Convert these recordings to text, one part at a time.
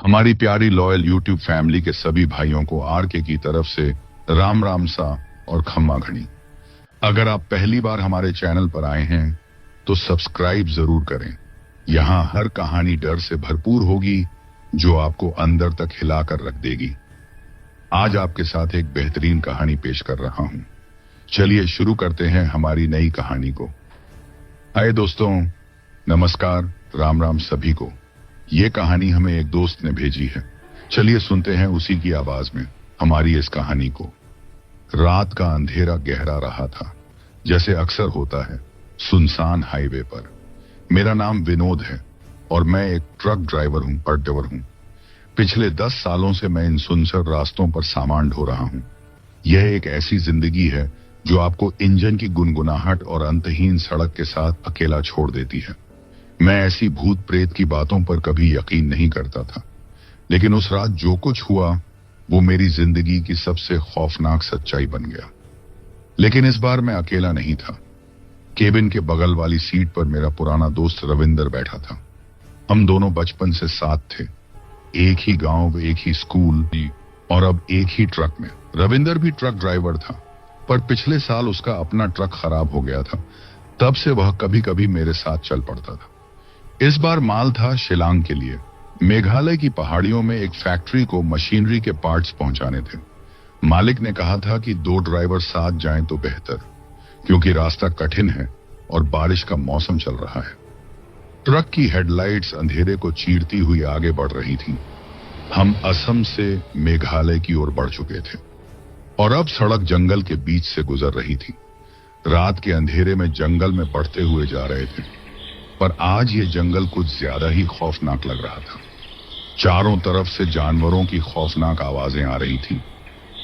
हमारी प्यारी loyal YouTube family के सभी भाइयों को आरके की तरफ से राम राम सा और खम्मा घड़ी। अगर आप पहली बार हमारे चैनल पर आए हैं तो सब्सक्राइब जरूर करें। यहाँ हर कहानी डर से भरपूर होगी जो आपको अंदर तक हिलाकर रख देगी। आज आपके साथ एक बेहतरीन कहानी पेश कर रहा हूं। चलिए शुरू करते हैं हमारी नई कहानी को। हाय दोस्तों, नमस्कार, राम राम सभी को। ये कहानी हमें एक दोस्त ने भेजी है। चलिए सुनते हैं उसी की आवाज में हमारी इस कहानी को। रात का अंधेरा गहरा रहा था, जैसे अक्सर होता है सुनसान हाईवे पर। मेरा नाम विनोद है और मैं एक ट्रक ड्राइवर हूं। पिछले 10 सालों से मैं इन सुनसर रास्तों पर सामान ढो रहा हूं। यह एक ऐसी जिंदगी है जो आपको इंजन की गुनगुनाहट और अंतहीन सड़क के साथ अकेला छोड़ देती है। मैं ऐसी भूत प्रेत की बातों पर कभी यकीन नहीं करता था, लेकिन उस रात जो कुछ हुआ वो मेरी जिंदगी की सबसे खौफनाक सच्चाई बन गया। लेकिन इस बार मैं अकेला नहीं था। केबिन के बगल वाली सीट पर मेरा पुराना दोस्त रविंदर बैठा था। हम दोनों बचपन से साथ थे, एक ही गांव, एक ही स्कूल और अब एक ही ट्रक में। रविंदर भी ट्रक ड्राइवर था, पर पिछले साल उसका अपना ट्रक खराब हो गया था। तब से वह कभी कभी मेरे साथ चल पड़ता था। इस बार माल था शिलांग के लिए। मेघालय की पहाड़ियों में एक फैक्ट्री को मशीनरी के पार्ट्स पहुंचाने थे। मालिक ने कहा था कि 2 ड्राइवर साथ जाएं तो बेहतर, क्योंकि रास्ता कठिन है और बारिश का मौसम चल रहा है। ट्रक की हेडलाइट्स अंधेरे को चीरती हुई आगे बढ़ रही थीं। हम असम से मेघालय की ओर बढ़ चुके थे और अब सड़क जंगल के बीच से गुजर रही थी। रात के अंधेरे में जंगल में बढ़ते हुए जा रहे थे, पर आज ये जंगल कुछ ज्यादा ही खौफनाक लग रहा था। चारों तरफ से जानवरों की खौफनाक आवाजें आ रही थीं।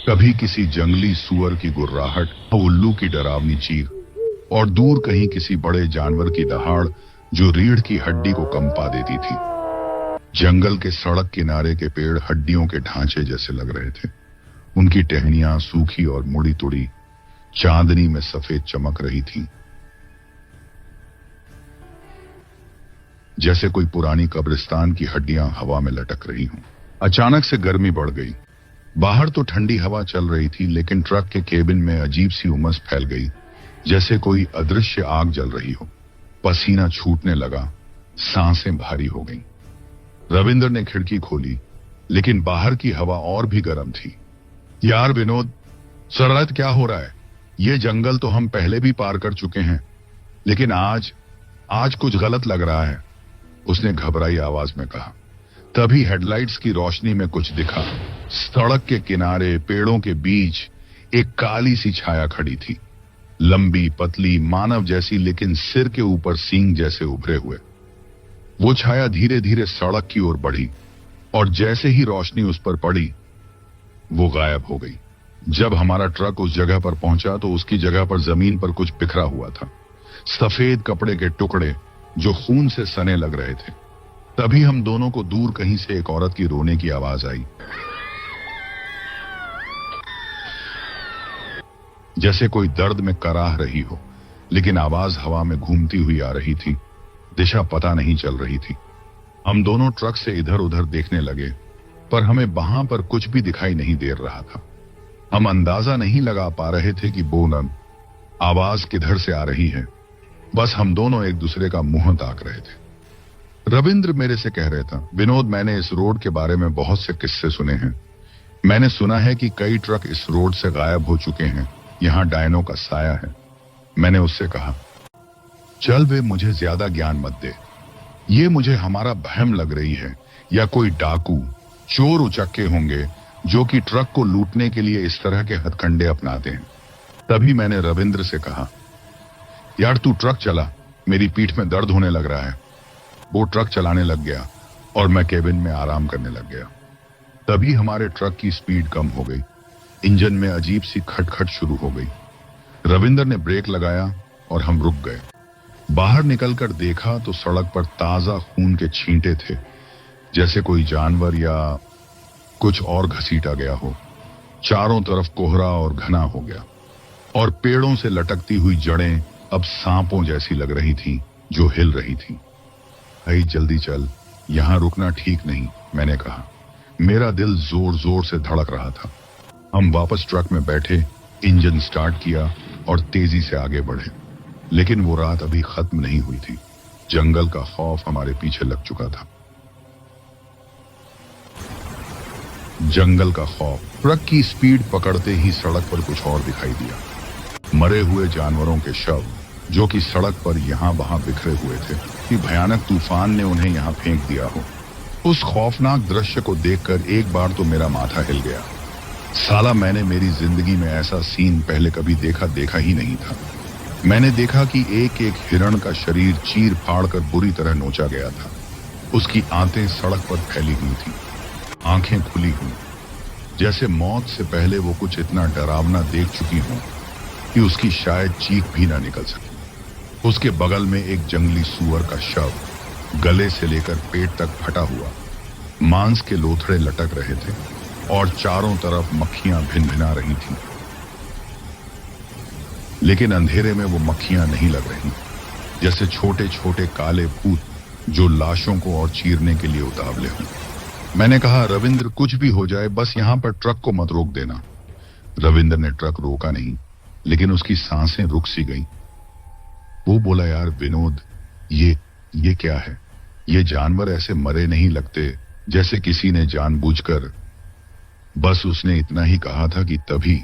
कभी किसी जंगली सुअर की गुर्राहट, उल्लू की डरावनी चीख और दूर कहीं किसी बड़े जानवर की दहाड़ जो रीढ़ की हड्डी को कंपा देती थी। जंगल के सड़क किनारे के पेड़ हड्डियों के ढांचे जैसे लग रहे थे। उनकी टहनियां सूखी और मुड़ी तुड़ी चांदनी में सफेद चमक रही थी, जैसे कोई पुरानी कब्रिस्तान की हड्डियां हवा में लटक रही हों। अचानक से गर्मी बढ़ गई। बाहर तो ठंडी हवा चल रही थी, लेकिन ट्रक के केबिन में अजीब सी उमस फैल गई, जैसे कोई अदृश्य आग जल रही हो। पसीना छूटने लगा, सांसें भारी हो गईं। रविंदर ने खिड़की खोली, लेकिन बाहर की हवा और भी गर्म थी। यार विनोद, सरहद क्या हो रहा है? ये जंगल तो हम पहले भी पार कर चुके हैं, लेकिन आज कुछ गलत लग रहा है, उसने घबराई आवाज में कहा। तभी हेडलाइट्स की रोशनी में कुछ दिखा। सड़क के किनारे पेड़ों के बीच एक काली सी छाया खड़ी थी, लंबी पतली मानव जैसी, लेकिन सिर के ऊपर सींग जैसे उभरे हुए। वो छाया धीरे धीरे सड़क की ओर बढ़ी और जैसे ही रोशनी उस पर पड़ी वो गायब हो गई। जब हमारा ट्रक उस जगह पर पहुंचा तो उसकी जगह पर जमीन पर कुछ बिखरा हुआ था, सफेद कपड़े के टुकड़े जो खून से सने लग रहे थे। तभी हम दोनों को दूर कहीं से एक औरत की रोने की आवाज आई, जैसे कोई दर्द में कराह रही हो, लेकिन आवाज हवा में घूमती हुई आ रही थी। दिशा पता नहीं चल रही थी। हम दोनों ट्रक से इधर उधर देखने लगे, पर हमें वहां पर कुछ भी दिखाई नहीं दे रहा था। हम अंदाजा नहीं लगा पा रहे थे कि बोलन आवाज किधर से आ रही है। बस हम दोनों एक दूसरे का मुंह ताक रहे थे। रविंद्र मेरे से कह रहा था, विनोद, मैंने इस रोड के बारे में बहुत से किस्से सुने हैं। मैंने सुना है कि कई ट्रक इस रोड से गायब हो चुके हैं। यहाँ डायनो का साया है। मैंने उससे कहा, चल वे, मुझे ज्यादा ज्ञान मत दे। ये मुझे हमारा बहम लग रही है, या कोई डाकू चोर उचक्के होंगे जो कि ट्रक को लूटने के लिए इस तरह के हथकंडे अपनाते हैं। तभी मैंने रविंद्र से कहा, यार तू ट्रक चला, मेरी पीठ में दर्द होने लग रहा है। वो ट्रक चलाने लग गया और मैं केबिन में आराम करने लग गया। तभी हमारे ट्रक की स्पीड कम हो गई। इंजन में अजीब सी खटखट शुरू हो गई। रविंदर ने ब्रेक लगाया और हम रुक गए। बाहर निकलकर देखा तो सड़क पर ताजा खून के छींटे थे, जैसे कोई जानवर या कुछ और घसीटा गया हो। चारों तरफ कोहरा और घना हो गया और पेड़ों से लटकती हुई जड़ें अब सांपों जैसी लग रही थी जो हिल रही थी। भाई जल्दी चल, यहां रुकना ठीक नहीं, मैंने कहा। मेरा दिल जोर जोर से धड़क रहा था। हम वापस ट्रक में बैठे, इंजन स्टार्ट किया और तेजी से आगे बढ़े। लेकिन वो रात अभी खत्म नहीं हुई थी। जंगल का खौफ हमारे पीछे लग चुका था। जंगल का खौफ। ट्रक की स्पीड पकड़ते ही सड़क पर कुछ और दिखाई दिया। मरे हुए जानवरों के शव जो कि सड़क पर यहां वहां बिखरे हुए थे कि भयानक तूफान ने उन्हें यहां फेंक दिया हो। उस खौफनाक दृश्य को देखकर एक बार तो मेरा माथा हिल गया। साला, मैंने मेरी जिंदगी में ऐसा सीन पहले कभी देखा ही नहीं था। मैंने देखा कि एक एक हिरण का शरीर चीर फाड़ कर बुरी तरह नोचा गया था। उसकी आंतें सड़क पर फैली हुई थी, आंखें खुली हुई, जैसे मौत से पहले वो कुछ इतना डरावना देख चुकी हो कि उसकी शायद चीख भी ना निकल सकी। उसके बगल में एक जंगली सूअर का शव, गले से लेकर पेट तक फटा हुआ, मांस के लोथड़े लटक रहे थे और चारों तरफ मक्खियां भिनभिना रही थीं। लेकिन अंधेरे में वो मक्खियां नहीं लग रही, जैसे छोटे छोटे काले भूत जो लाशों को और चीरने के लिए उतावले हों। मैंने कहा, रविंद्र, कुछ भी हो जाए बस यहां पर ट्रक को मत रोक देना। रविंद्र ने ट्रक रोका नहीं, लेकिन उसकी सांसें रुक सी गईं। वो बोला, यार विनोद, ये क्या है? ये जानवर ऐसे मरे नहीं लगते जैसे किसी ने जानबूझकर। बस उसने इतना ही कहा था कि तभी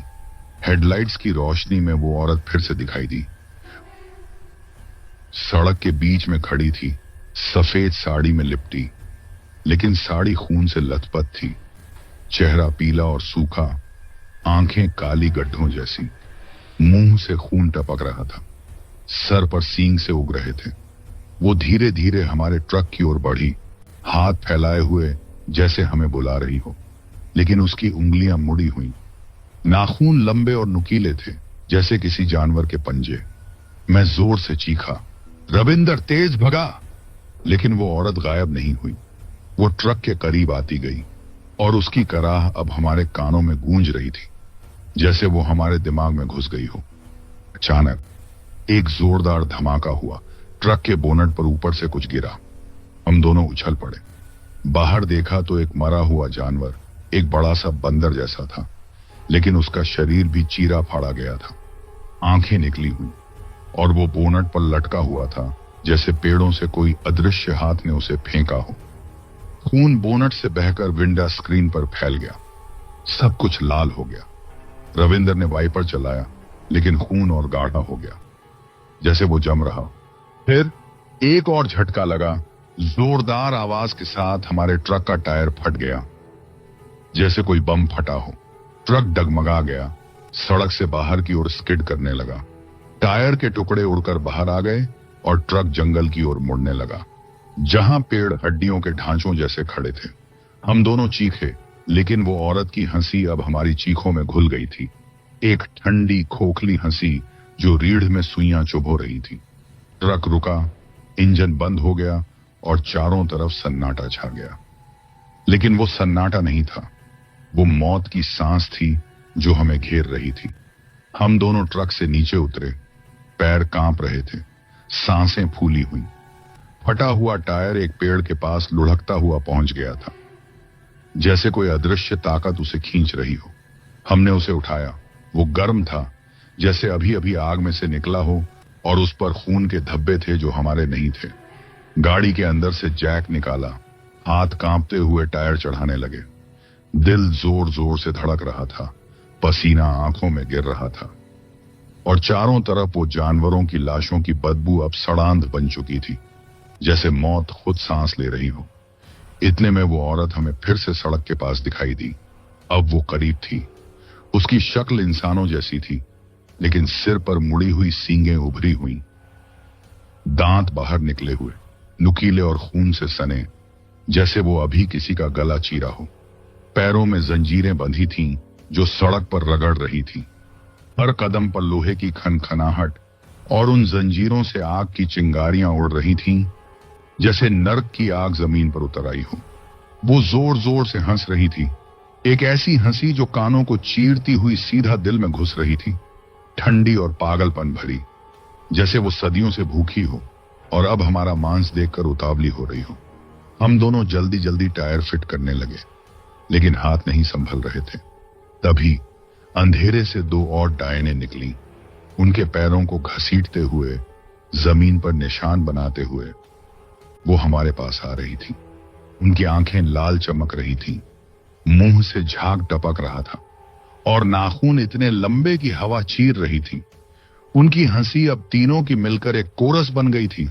हेडलाइट्स की रोशनी में वो औरत फिर से दिखाई दी। सड़क के बीच में खड़ी थी, सफेद साड़ी में लिपटी, लेकिन साड़ी खून से लथपथ थी। चेहरा पीला और सूखा, आंखें काली गड्ढों जैसी, मुंह से खून टपक रहा था, सर पर सींग से उग रहे थे। वो धीरे धीरे हमारे ट्रक की ओर बढ़ी, हाथ फैलाए हुए जैसे हमें बुला रही हो, लेकिन उसकी उंगलियां मुड़ी हुई। नाखून लंबे और नुकीले थे, जैसे किसी जानवर के पंजे। मैं जोर से चीखा, रविंदर, तेज भगा! लेकिन वो औरत गायब नहीं हुई। वो ट्रक के करीब आती गई और उसकी कराह अब हमारे कानों में गूंज रही थी, जैसे वो हमारे दिमाग में घुस गई हो। अचानक एक जोरदार धमाका हुआ। ट्रक के बोनट पर ऊपर से कुछ गिरा। हम दोनों उछल पड़े। बाहर देखा तो एक मरा हुआ जानवर, एक बड़ा सा बंदर जैसा था, लेकिन उसका शरीर भी चीरा फाड़ा गया था, आंखें निकली हुई, और वो बोनट पर लटका हुआ था जैसे पेड़ों से कोई अदृश्य हाथ ने उसे फेंका हो। खून बोनट से बहकर विंडो स्क्रीन पर फैल गया। सब कुछ लाल हो गया। रविंदर ने वाइपर चलाया, लेकिन खून और गाढ़ा हो गया, जैसे वो जम रहा। फिर एक और झटका लगा। जोरदार आवाज के साथ हमारे ट्रक का टायर फट गया, जैसे कोई बम फटा हो। ट्रक डगमगा गया, सड़क से बाहर की ओर स्किड करने लगा। टायर के टुकड़े उड़कर बाहर आ गए और ट्रक जंगल की ओर मुड़ने लगा, जहां पेड़ हड्डियों के ढांचों जैसे खड़े थे। हम दोनों चीखे, लेकिन वो औरत की हंसी अब हमारी चीखों में घुल गई थी। एक ठंडी खोखली हंसी जो रीढ़ में सुइयां चुभो रही थी। ट्रक रुका, इंजन बंद हो गया और चारों तरफ सन्नाटा छा गया। लेकिन वो सन्नाटा नहीं था, वो मौत की सांस थी जो हमें घेर रही थी। हम दोनों ट्रक से नीचे उतरे, पैर कांप रहे थे, सांसें फूली हुई। फटा हुआ टायर एक पेड़ के पास लुढ़कता हुआ पहुंच गया था, जैसे कोई अदृश्य ताकत उसे खींच रही हो। हमने उसे उठाया। वो गर्म था, जैसे अभी अभी आग में से निकला हो, और उस पर खून के धब्बे थे जो हमारे नहीं थे। गाड़ी के अंदर से जैक निकाला, हाथ कांपते हुए टायर चढ़ाने लगे। दिल जोर जोर से धड़क रहा था, पसीना आंखों में गिर रहा था, और चारों तरफ वो जानवरों की लाशों की बदबू अब सड़ांध बन चुकी थी, जैसे मौत खुद सांस ले रही हो। इतने में वो औरत हमें फिर से सड़क के पास दिखाई दी। अब वो करीब थी। उसकी शक्ल इंसानों जैसी थी, लेकिन सिर पर मुड़ी हुई सींगें उभरी हुई, दांत बाहर निकले हुए, नुकीले और खून से सने, जैसे वो अभी किसी का गला चीरा हो। पैरों में जंजीरें बंधी थीं जो सड़क पर रगड़ रही थी। हर कदम पर लोहे की खनखनाहट, और उन जंजीरों से आग की चिंगारियां उड़ रही थीं, जैसे नर्क की आग जमीन पर उतर आई हो। वो जोर जोर से हंस रही थी, एक ऐसी हंसी जो कानों को चीरती हुई सीधा दिल में घुस रही थी, ठंडी और पागलपन भरी, जैसे वो सदियों से भूखी हो और अब हमारा मांस देखकर उतावली हो रही हो। हम दोनों जल्दी जल्दी टायर फिट करने लगे, लेकिन हाथ नहीं संभल रहे थे। तभी अंधेरे से दो और डायनें निकली। उनके पैरों को घसीटते हुए, जमीन पर निशान बनाते हुए वो हमारे पास आ रही थी। उनकी आंखें लाल चमक रही थी, मुंह से झाग टपक रहा था और नाखून इतने लंबे कि हवा चीर रही थी। उनकी हंसी अब तीनों की मिलकर एक कोरस बन गई थी,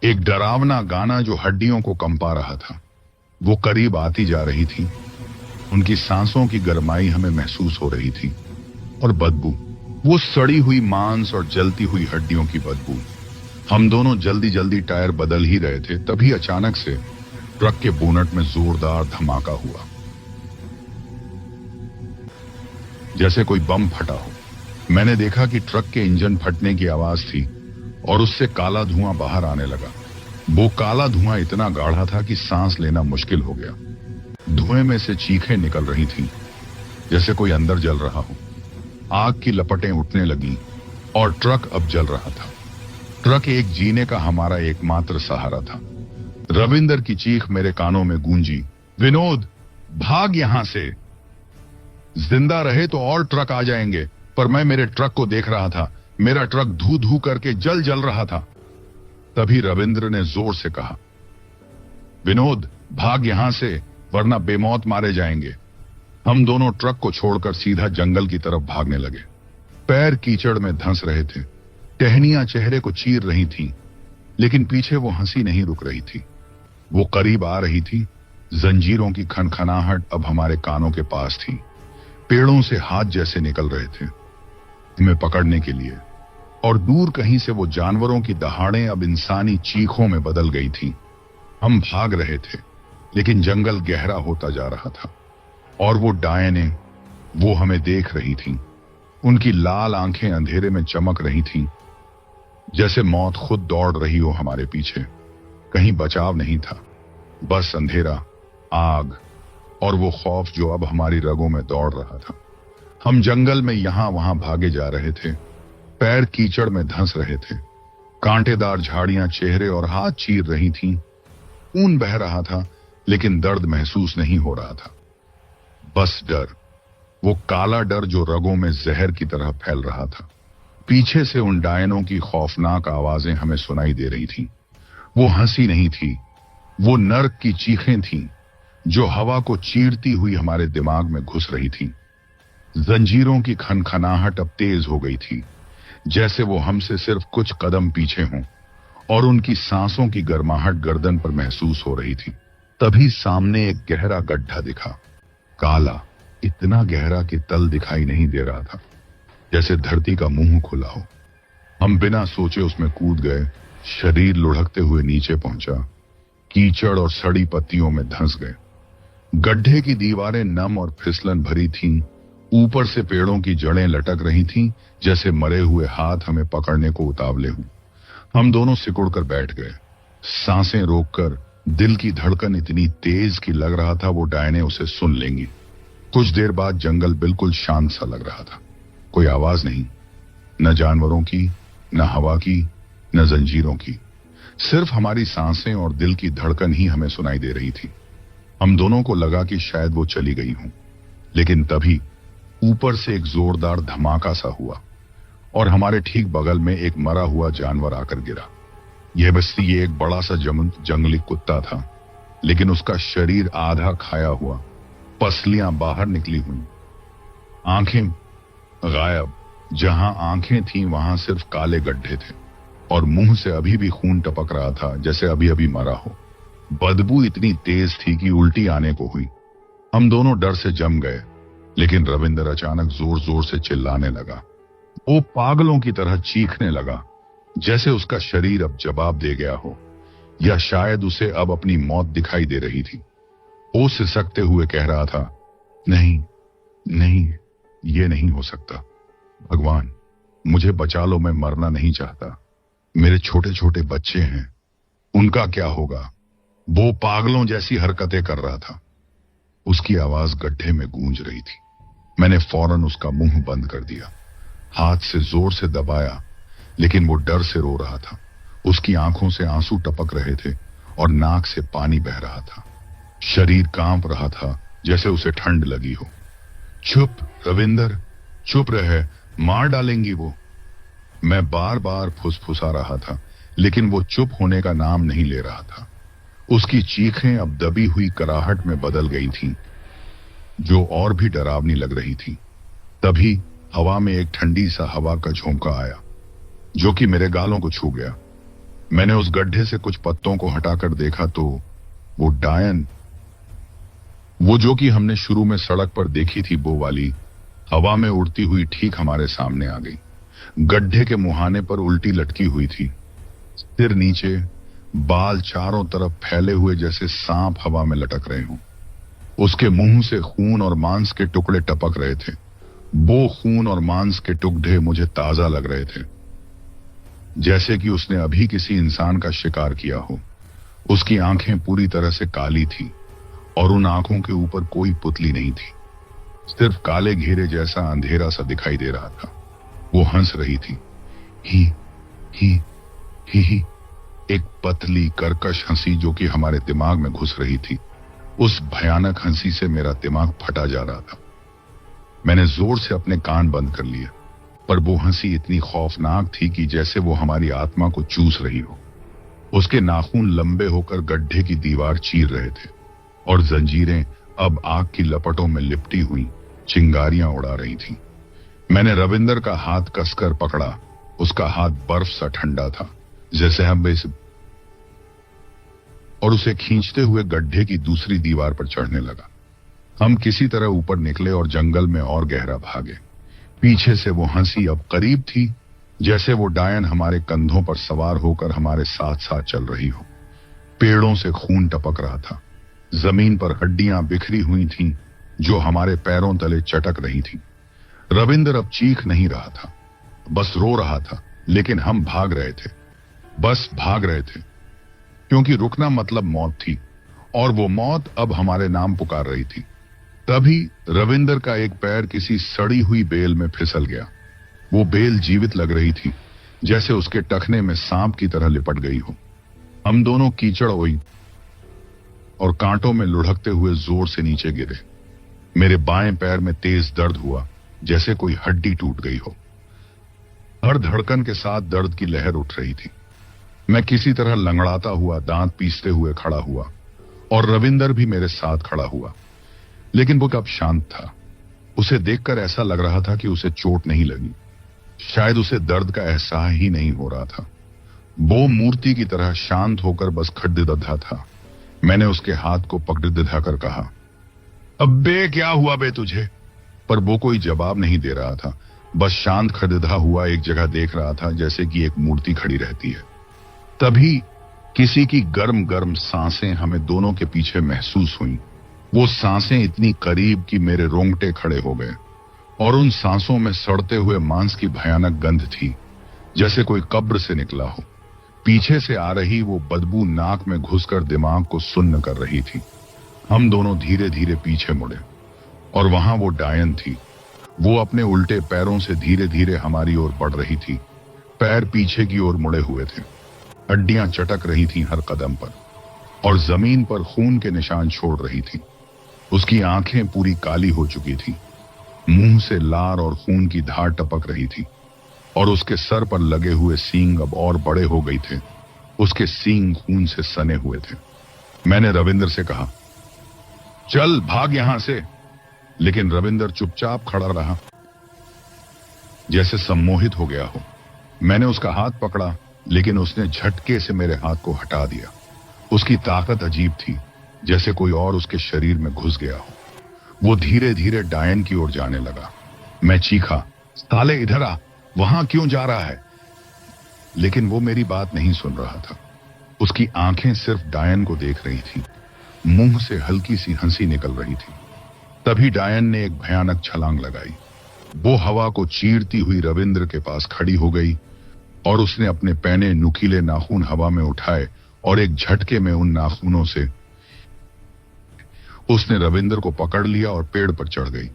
एक डरावना गाना जो हड्डियों को कंपा रहा था। वो करीब आती जा रही थी। उनकी सांसों की गरमाई हमें महसूस हो रही थी और बदबू, वो सड़ी हुई मांस और जलती हुई हड्डियों की बदबू। हम दोनों जल्दी जल्दी टायर बदल ही रहे थे, तभी अचानक से ट्रक के बोनट में जोरदार धमाका हुआ, जैसे कोई बम फटा हो। मैंने देखा कि ट्रक के इंजन फटने की आवाज थी और उससे काला धुआं बाहर आने लगा। वो काला धुआं इतना गाढ़ा था कि सांस लेना मुश्किल हो गया। धुएं में से चीखें निकल रही थीं, जैसे कोई अंदर जल रहा हो। आग की लपटें उठने लगी और ट्रक अब जल रहा था। ट्रक एक जीने का हमारा एकमात्र सहारा था। रविंदर की चीख मेरे कानों में गूंजी, विनोद, भाग यहां से, जिंदा रहे तो और ट्रक आ जाएंगे। पर मैं मेरे ट्रक को देख रहा था। मेरा ट्रक धू धू करके जल रहा था। तभी रविंद्र ने जोर से कहा, विनोद, भाग यहां से, वरना बेमौत मारे जाएंगे। हम दोनों ट्रक को छोड़कर सीधा जंगल की तरफ भागने लगे। पैर कीचड़ में धंस रहे थे, टहनियां चेहरे को चीर रही थीं, लेकिन पीछे वो हंसी नहीं रुक रही थी। वो करीब आ रही थी। जंजीरों की खनखनाहट अब हमारे कानों के पास थी। पेड़ों से हाथ जैसे निकल रहे थे हमें पकड़ने के लिए, और दूर कहीं से वो जानवरों की दहाड़ें अब इंसानी चीखों में बदल गई थीं। हम भाग रहे थे, लेकिन जंगल गहरा होता जा रहा था और वो डायनें, वो हमें देख रही थीं। उनकी लाल आंखें अंधेरे में चमक रही थीं, जैसे मौत खुद दौड़ रही हो हमारे पीछे। कहीं बचाव नहीं था, बस अंधेरा, आग और वो खौफ जो अब हमारी रगों में दौड़ रहा था। हम जंगल में यहां वहां भागे जा रहे थे, पैर कीचड़ में धंस रहे थे। कांटेदार झाड़ियां चेहरे और हाथ चीर रही थीं। खून बह रहा था, लेकिन दर्द महसूस नहीं हो रहा था, बस डर। वो काला डर जो रगों में जहर की तरह फैल रहा था। पीछे से उन डायनों की खौफनाक आवाजें हमें सुनाई दे रही थीं। वो हंसी नहीं थी, वो नर्क की चीखें थीं जो हवा को चीरती हुई हमारे दिमाग में घुस रही थीं। जंजीरों की खनखनाहट अब तेज हो गई थी, जैसे वो हमसे सिर्फ कुछ कदम पीछे हों, और उनकी सांसों की गर्माहट गर्दन पर महसूस हो रही थी। तभी सामने एक गहरा गड्ढा दिखा, काला, इतना गहरा कि तल दिखाई नहीं दे रहा था, जैसे धरती का मुंह खुला हो। हम बिना सोचे उसमें कूद गए। शरीर लुढ़कते हुए नीचे पहुंचा, कीचड़ और सड़ी पत्तियों में धंस गए। गड्ढे की दीवारें नम और फिसलन भरी थीं। ऊपर से पेड़ों की जड़ें लटक रही थीं, जैसे मरे हुए हाथ हमें पकड़ने को उतावले हों। हम दोनों सिकुड़कर बैठ गए, सांसें रोककर। दिल की धड़कन इतनी तेज कि लग रहा था वो डायनें उसे सुन लेंगी। कुछ देर बाद जंगल बिल्कुल शांत सा लग रहा था। कोई आवाज नहीं, न जानवरों की, न हवा की, न जंजीरों की। सिर्फ हमारी सांसें और दिल की धड़कन ही हमें सुनाई दे रही थी। हम दोनों को लगा कि शायद वो चली गई हूं, लेकिन तभी ऊपर से एक जोरदार धमाका सा हुआ और हमारे ठीक बगल में एक मरा हुआ जानवर आकर गिरा। यह बस्ती ये एक बड़ा सा जंगली कुत्ता था, लेकिन उसका शरीर आधा खाया हुआ, पसलियां बाहर निकली हुई, आंखें गायब। जहां आंखें थीं वहां सिर्फ काले गड्ढे थे और मुंह से अभी भी खून टपक रहा था, जैसे अभी अभी मरा हो। बदबू इतनी तेज थी कि उल्टी आने को हुई। हम दोनों डर से जम गए, लेकिन रविंदर अचानक जोर जोर से चिल्लाने लगा। वो पागलों की तरह चीखने लगा, जैसे उसका शरीर अब जवाब दे गया हो, या शायद उसे अब अपनी मौत दिखाई दे रही थी। वो सिसकते हुए कह रहा था, नहीं नहीं, ये नहीं हो सकता। भगवान, मुझे बचा लो, मैं मरना नहीं चाहता। मेरे छोटे छोटे बच्चे हैं, उनका क्या होगा। वो पागलों जैसी हरकतें कर रहा था। उसकी आवाज गड्ढे में गूंज रही थी। मैंने फौरन उसका मुंह बंद कर दिया, हाथ से जोर से दबाया, लेकिन वो डर से रो रहा था। उसकी आंखों से आंसू टपक रहे थे और नाक से पानी बह रहा था। शरीर कांप रहा था, जैसे उसे ठंड लगी हो। चुप रविंदर, चुप रहे, मार डालेंगी वो। मैं बार बार फुसफुसा रहा था, लेकिन वो चुप होने का नाम नहीं ले रहा था। उसकी चीखें अब दबी हुई कराहट में बदल गई थीं, जो और भी डरावनी लग रही थी। तभी हवा में एक ठंडी सा हवा का झोंका आया, जो कि मेरे गालों को छू गया। मैंने उस गड्ढे से कुछ पत्तों को हटाकर देखा तो वो डायन, वो जो कि हमने शुरू में सड़क पर देखी थी, वो वाली हवा में उड़ती हुई ठीक हमारे सामने आ गई। गड्ढे के मुहाने पर उल्टी लटकी हुई थी, सिर नीचे, बाल चारों तरफ फैले हुए जैसे सांप हवा में लटक रहे हों। उसके मुंह से खून और मांस के टुकड़े टपक रहे थे। वो खून और मांस के टुकड़े मुझे ताजा लग रहे थे, जैसे कि उसने अभी किसी इंसान का शिकार किया हो। उसकी आंखें पूरी तरह से काली थी और उन आंखों के ऊपर कोई पुतली नहीं थी, सिर्फ काले घेरे जैसा अंधेरा सा दिखाई दे रहा था। वो हंस रही थी, ही ही ही, एक पतली कर्कश हंसी जो कि हमारे दिमाग में घुस रही थी। उस भयानक हंसी से मेरा दिमाग फटा जा रहा था। मैंने जोर से अपने कान बंद कर लिए, पर वो हंसी इतनी खौफनाक थी कि जैसे वो हमारी आत्मा को चूस रही हो। उसके नाखून लंबे होकर गड्ढे की दीवार चीर रहे थे और जंजीरें अब आग की लपटों में लिपटी हुई चिंगारियां उड़ा रही थीं। मैंने रविंदर का हाथ कसकर पकड़ा। उसका हाथ बर्फ सा ठंडा था, जैसे हम इस, और उसे खींचते हुए गड्ढे की दूसरी दीवार पर चढ़ने लगा। हम किसी तरह ऊपर निकले और जंगल में और गहरा भागे। पीछे से वो हंसी अब करीब थी, जैसे वो डायन हमारे कंधों पर सवार होकर हमारे साथ साथ चल रही हो। पेड़ों से खून टपक रहा था, जमीन पर हड्डियां बिखरी हुई थीं, जो हमारे पैरों तले चटक रही थीं। रविंदर अब चीख नहीं रहा था, बस रो रहा था, लेकिन हम भाग रहे थे, बस भाग रहे थे, क्योंकि रुकना मतलब मौत थी, और वो मौत अब हमारे नाम पुकार रही थी। तभी रविंदर का एक पैर किसी सड़ी हुई बेल में फिसल गया। वो बेल जीवित लग रही थी, जैसे उसके टखने में सांप की तरह लिपट गई हो। हम दोनों कीचड़ हुई और कांटों में लुढ़कते हुए जोर से नीचे गिरे। मेरे बाएं पैर में तेज दर्द हुआ, जैसे कोई हड्डी टूट गई हो। हर धड़कन के साथ दर्द की लहर उठ रही थी। मैं किसी तरह लंगड़ाता हुआ, दांत पीसते हुए खड़ा हुआ, और रविंदर भी मेरे साथ खड़ा हुआ, लेकिन वो अब शांत था। उसे देखकर ऐसा लग रहा था कि उसे चोट नहीं लगी, शायद उसे दर्द का एहसास ही नहीं हो रहा था। वो मूर्ति की तरह शांत होकर बस खड़िदधा था। मैंने उसके हाथ को पकड़ दिखाकर कहा, अब्बे क्या हुआ बे तुझे? पर वो कोई जवाब नहीं दे रहा था, बस शांत खड़िदा हुआ एक जगह देख रहा था, जैसे कि एक मूर्ति खड़ी रहती है। तभी किसी की गर्म गर्म सांसें हमें दोनों के पीछे महसूस हुई। वो सांसें इतनी करीब कि मेरे रोंगटे खड़े हो गए, और उन सांसों में सड़ते हुए मांस की भयानक गंध थी, जैसे कोई कब्र से निकला हो। पीछे से आ रही वो बदबू नाक में घुसकर दिमाग को सुन्न कर रही थी। हम दोनों धीरे धीरे पीछे मुड़े, और वहां वो डायन थी। वो अपने उल्टे पैरों से धीरे धीरे हमारी ओर बढ़ रही थी। पैर पीछे की ओर मुड़े हुए थे, हड्डियां चटक रही थीं हर कदम पर, और जमीन पर खून के निशान छोड़ रही थी। उसकी आंखें पूरी काली हो चुकी थी, मुंह से लार और खून की धार टपक रही थी, और उसके सर पर लगे हुए सींग अब और बड़े हो गए थे। उसके सींग खून से सने हुए थे। मैंने रविंदर से कहा, चल भाग यहां से, लेकिन रविंदर चुपचाप खड़ा रहा, जैसे सम्मोहित हो गया हो। मैंने उसका हाथ पकड़ा, लेकिन उसने झटके से मेरे हाथ को हटा दिया। उसकी ताकत अजीब थी, जैसे कोई और उसके शरीर में घुस गया हो। वो धीरे धीरे डायन की ओर जाने लगा। मैं चीखा, साले इधर आ, वहां क्यों जा रहा है? लेकिन वो मेरी बात नहीं सुन रहा था। उसकी आंखें सिर्फ डायन को देख रही थी। मुंह से हल्की सी हंसी निकल रही थी। तभी डायन ने एक भयानक छलांग लगाई। वो हवा को चीरती हुई रविंद्र के पास खड़ी हो गई, और उसने अपने पैने नुकीले नाखून हवा में उठाए, और एक झटके में उन नाखूनों से उसने रविंद्र को पकड़ लिया और पेड़ पर चढ़ गई।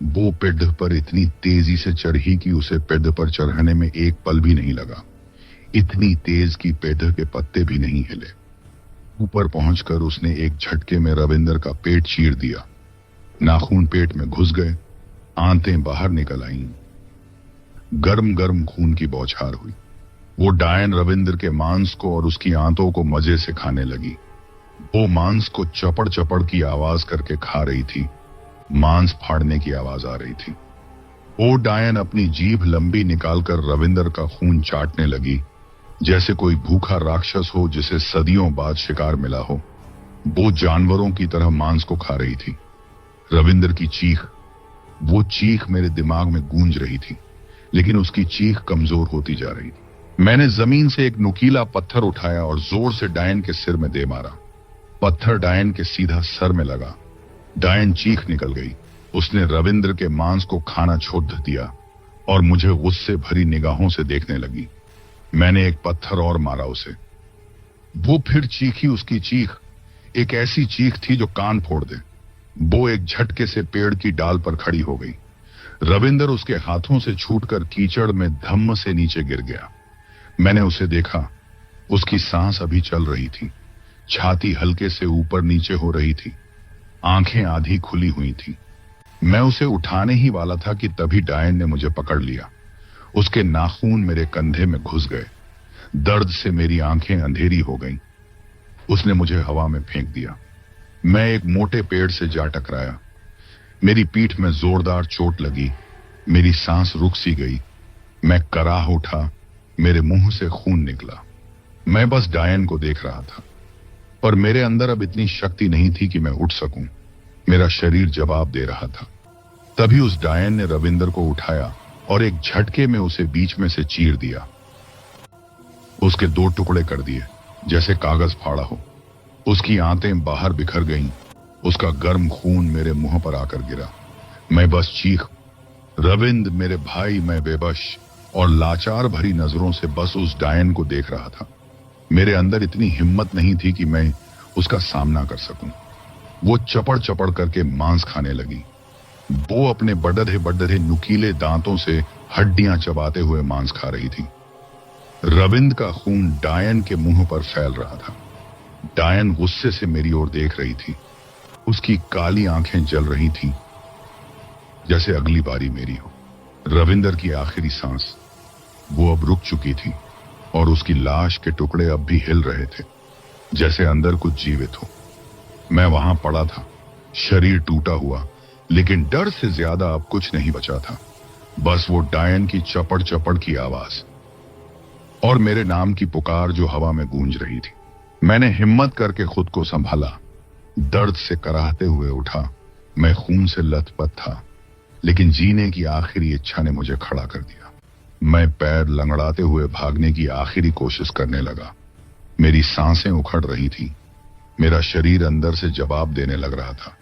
वो पेड़ पर इतनी तेजी से चढ़ी कि उसे पेड़ पर चढ़ने में एक पल भी नहीं लगा। इतनी तेज कि पेड़ के पत्ते भी नहीं हिले। ऊपर पहुंचकर उसने एक झटके में रविंद्र का पेट चीर दिया, नाखून पेट में घुस गए, आंतें बाहर निकल आईं। गर्म गर्म खून की बौछार हुई। वो डायन रविंद्र के मांस को और उसकी आंतों को मजे से खाने लगी। वो मांस को चपड़ चपड़ की आवाज करके खा रही थी। मांस फाड़ने की आवाज आ रही थी। वो डायन अपनी जीभ लंबी निकालकर रविंद्र का खून चाटने लगी, जैसे कोई भूखा राक्षस हो जिसे सदियों बाद शिकार मिला हो। वो जानवरों की तरह मांस को खा रही थी। रविंद्र की चीख, वो चीख मेरे दिमाग में गूंज रही थी, लेकिन उसकी चीख कमजोर होती जा रही थी। मैंने जमीन से एक नुकीला पत्थर उठाया और जोर से डायन के सिर में दे मारा। पत्थर डायन के सीधा सर में लगा। डायन चीख निकल गई। उसने रविंद्र के मांस को खाना छोड़ दिया और मुझे गुस्से भरी निगाहों से देखने लगी। मैंने एक पत्थर और मारा उसे। वो फिर चीखी। उसकी चीख एक ऐसी चीख थी जो कान फोड़ दे। वो एक झटके से पेड़ की डाल पर खड़ी हो गई। रविंद्र उसके हाथों से छूटकर कीचड़ में धम्म से नीचे गिर गया। मैंने उसे देखा। उसकी सांस अभी चल रही थी। छाती हल्के से ऊपर नीचे हो रही थी। आंखें आधी खुली हुई थी। मैं उसे उठाने ही वाला था कि तभी डायन ने मुझे पकड़ लिया। उसके नाखून मेरे कंधे में घुस गए। दर्द से मेरी आंखें अंधेरी हो गईं। उसने मुझे हवा में फेंक दिया। मैं एक मोटे पेड़ से जा टकराया। मेरी पीठ में जोरदार चोट लगी। मेरी सांस रुक सी गई। मैं कराह उठा। मेरे मुंह से खून निकला। मैं बस डायन को देख रहा था, पर मेरे अंदर अब इतनी शक्ति नहीं थी कि मैं उठ सकूं। मेरा शरीर जवाब दे रहा था। तभी उस डायन ने रविंद्र को उठाया और एक झटके में उसे बीच में से चीर दिया। उसके 2 टुकड़े कर दिए, जैसे कागज फाड़ा हो। उसकी आंतें बाहर बिखर गईं। उसका गर्म खून मेरे मुंह पर आकर गिरा। मैं बस चीख, रविंद्र मेरे भाई। मैं बेबस और लाचार भरी नजरों से बस उस डायन को देख रहा था। मेरे अंदर इतनी हिम्मत नहीं थी कि मैं उसका सामना कर सकूं। वो चपड़ चपड़ करके मांस खाने लगी। वो अपने बड़े बड़े नुकीले दांतों से हड्डियां चबाते हुए मांस खा रही थी। रविंद्र का खून डायन के मुंह पर फैल रहा था। डायन गुस्से से मेरी ओर देख रही थी। उसकी काली आंखें जल रही थीं, जैसे अगली बारी मेरी हो। रविंद्र की आखिरी सांस, वो अब रुक चुकी थी और उसकी लाश के टुकड़े अब भी हिल रहे थे, जैसे अंदर कुछ जीवित हो। मैं वहां पड़ा था, शरीर टूटा हुआ, लेकिन डर से ज्यादा अब कुछ नहीं बचा था। बस वो डायन की चपड़ चपड़ की आवाज और मेरे नाम की पुकार जो हवा में गूंज रही थी। मैंने हिम्मत करके खुद को संभाला। दर्द से कराहते हुए उठा। मैं खून से लथपथ था, लेकिन जीने की आखिरी इच्छा ने मुझे खड़ा कर दिया। मैं पैर लंगड़ाते हुए भागने की आखिरी कोशिश करने लगा। मेरी सांसें उखड़ रही थी। मेरा शरीर अंदर से जवाब देने लग रहा था,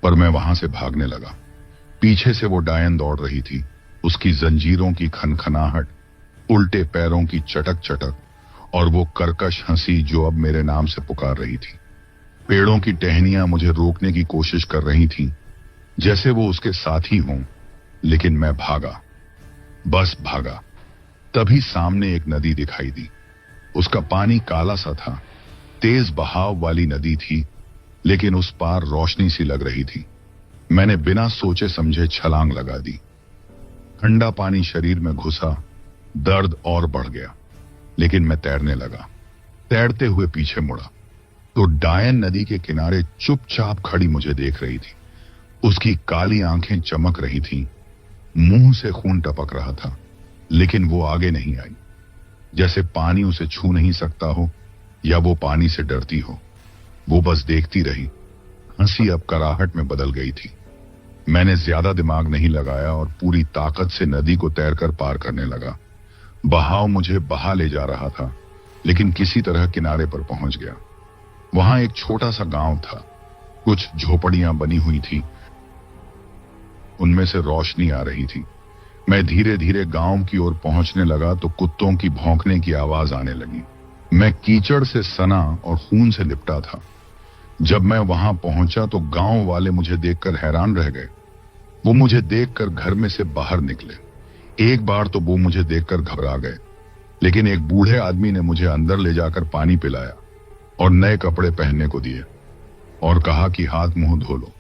पर मैं वहां से भागने लगा। पीछे से वो डायन दौड़ रही थी। उसकी जंजीरों की खनखनाहट, उल्टे पैरों की चटक चटक और वो कर्कश हंसी जो अब मेरे नाम से पुकार रही थी। पेड़ों की टहनियां मुझे रोकने की कोशिश कर रही थीं, जैसे वो उसके साथी हों, लेकिन मैं भागा, बस भागा। तभी सामने एक नदी दिखाई दी। उसका पानी काला सा था। तेज बहाव वाली नदी थी, लेकिन उस पार रोशनी सी लग रही थी। मैंने बिना सोचे समझे छलांग लगा दी। ठंडा पानी शरीर में घुसा। दर्द और बढ़ गया, लेकिन मैं तैरने लगा। तैरते हुए पीछे मुड़ा तो डायन नदी के किनारे चुपचाप खड़ी मुझे देख रही थी। उसकी काली आंखें चमक रही थीं। मुंह से खून टपक रहा था, लेकिन वो आगे नहीं आई, जैसे पानी उसे छू नहीं सकता हो या वो पानी से डरती हो। वो बस देखती रही। हंसी अब कराहट में बदल गई थी। मैंने ज्यादा दिमाग नहीं लगाया और पूरी ताकत से नदी को तैरकर पार करने लगा। बहाव मुझे बहा ले जा रहा था, लेकिन किसी तरह किनारे पर पहुंच गया। वहां एक छोटा सा गांव था। कुछ झोपड़ियां बनी हुई थी, उनमें से रोशनी आ रही थी। मैं धीरे धीरे गांव की ओर पहुंचने लगा तो कुत्तों की भौंकने की आवाज आने लगी। मैं कीचड़ से सना और खून से लिपटा था। जब मैं वहां पहुंचा तो गांव वाले मुझे देखकर हैरान रह गए। वो मुझे देखकर घर में से बाहर निकले। एक बार तो वो मुझे देखकर घबरा गए, लेकिन एक बूढ़े आदमी ने मुझे अंदर ले जाकर पानी पिलाया और नए कपड़े पहनने को दिए और कहा कि हाथ मुंह धो लो।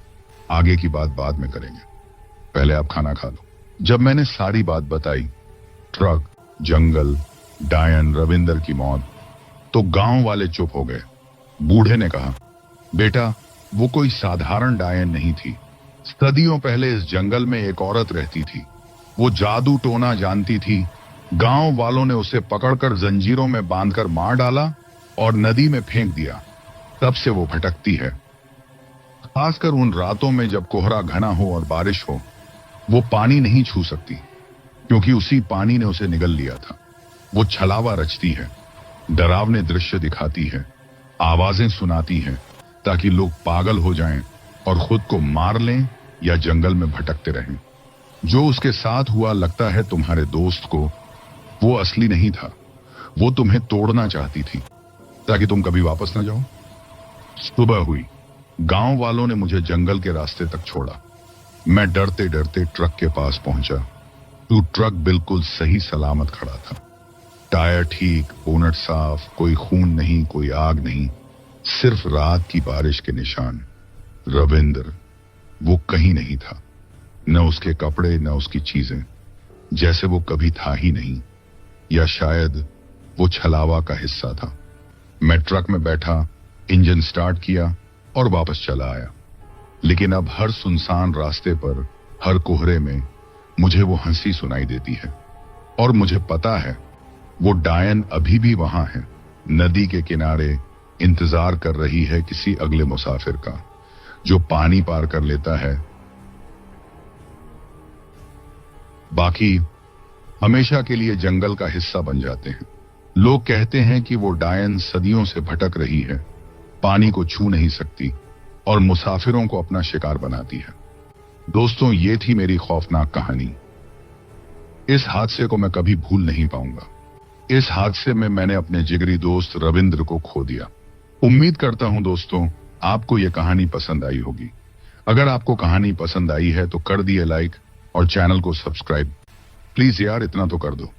आगे की बात बाद में करेंगे, पहले आप खाना खा लो। जब मैंने सारी बात बताई, ट्रक, जंगल, डायन, रविंदर की मौत, तो गांव वाले चुप हो गए। बूढ़े ने कहा, बेटा, वो कोई साधारण डायन नहीं थी। सदियों पहले इस जंगल में एक औरत रहती थी। वो जादू टोना जानती थी। गांव वालों ने उसे पकड़कर जंजीरों में बांधकर मार डाला और नदी में फेंक दिया। तब से वो भटकती है, खासकर उन रातों में जब कोहरा घना हो और बारिश हो। वो पानी नहीं छू सकती, क्योंकि उसी पानी ने उसे निगल लिया था। वो छलावा रचती है, डरावने दृश्य दिखाती है, आवाजें सुनाती है, ताकि लोग पागल हो जाएं और खुद को मार लें या जंगल में भटकते रहें। जो उसके साथ हुआ लगता है तुम्हारे दोस्त को, वो असली नहीं था। वो तुम्हें तोड़ना चाहती थी, ताकि तुम कभी वापस ना जाओ। सुबह हुई। गांव वालों ने मुझे जंगल के रास्ते तक छोड़ा। मैं डरते डरते ट्रक के पास पहुंचा। तो ट्रक बिल्कुल सही सलामत खड़ा था। टायर ठीक, बोनट साफ, कोई खून नहीं, कोई आग नहीं, सिर्फ रात की बारिश के निशान। रविंद्र, वो कहीं नहीं था। न उसके कपड़े, न उसकी चीजें, जैसे वो कभी था ही नहीं, या शायद वो छलावा का हिस्सा था। मैं ट्रक में बैठा, इंजन स्टार्ट किया और वापस चला आया। लेकिन अब हर सुनसान रास्ते पर, हर कोहरे में मुझे वो हंसी सुनाई देती है। और मुझे पता है वो डायन अभी भी वहां है, नदी के किनारे इंतजार कर रही है किसी अगले मुसाफिर का, जो पानी पार कर लेता है। बाकी हमेशा के लिए जंगल का हिस्सा बन जाते हैं। लोग कहते हैं कि वो डायन सदियों से भटक रही है, पानी को छू नहीं सकती और मुसाफिरों को अपना शिकार बनाती है। दोस्तों, ये थी मेरी खौफनाक कहानी। इस हादसे को मैं कभी भूल नहीं पाऊंगा। इस हादसे में मैंने अपने जिगरी दोस्त रविंद्र को खो दिया। उम्मीद करता हूं दोस्तों, आपको यह कहानी पसंद आई होगी। अगर आपको कहानी पसंद आई है तो कर दिए लाइक और चैनल को सब्सक्राइब। प्लीज यार, इतना तो कर दो।